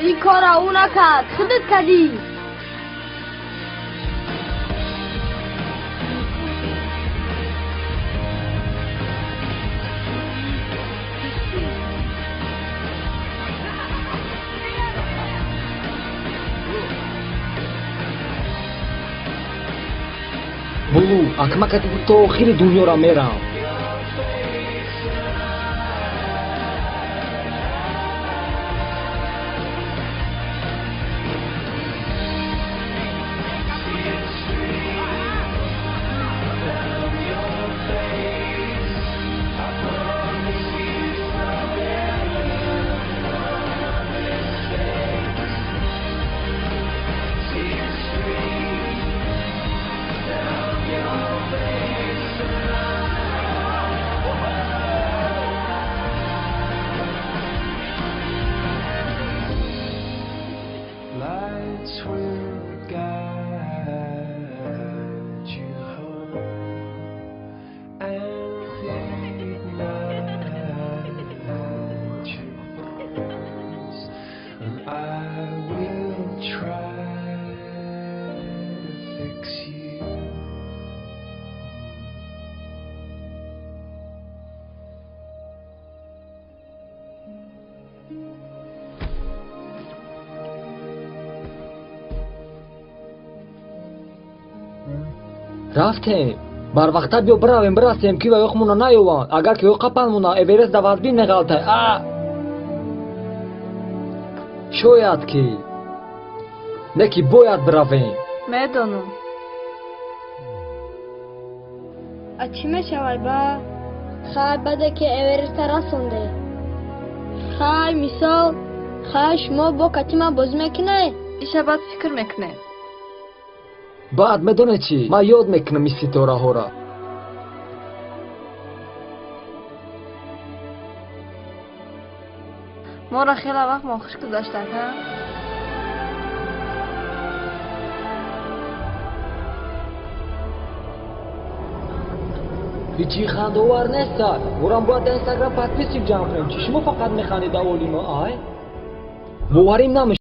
این کار او نکرد، خودت کردی. بلو اکمکت تا آخر دنیا را میرم. رفتیم بر وقتا بیا برویم برسیم که یخمونا نیوان اگر که یقپنمونا اورست دوازبین نغلطه شاید که نکی باید برویم میدونم. چی میشوی با؟ خواهی بده که اورست رسونده. خواهی مثال خواهی شما با کتیما بازی میکنه. ایشه باید فکر میکنه. بعد میدونه چی؟ ما یاد میکنم این ستاره ها را. ما را خیلی وقت ما خوش گذاشته ها؟ هیچی خنده‌آور نیست. ورم باید اینستاگرام پادپیسیم جمع کنیم. چی شما فقط میخوانید اولی ما باوریم نمیشه.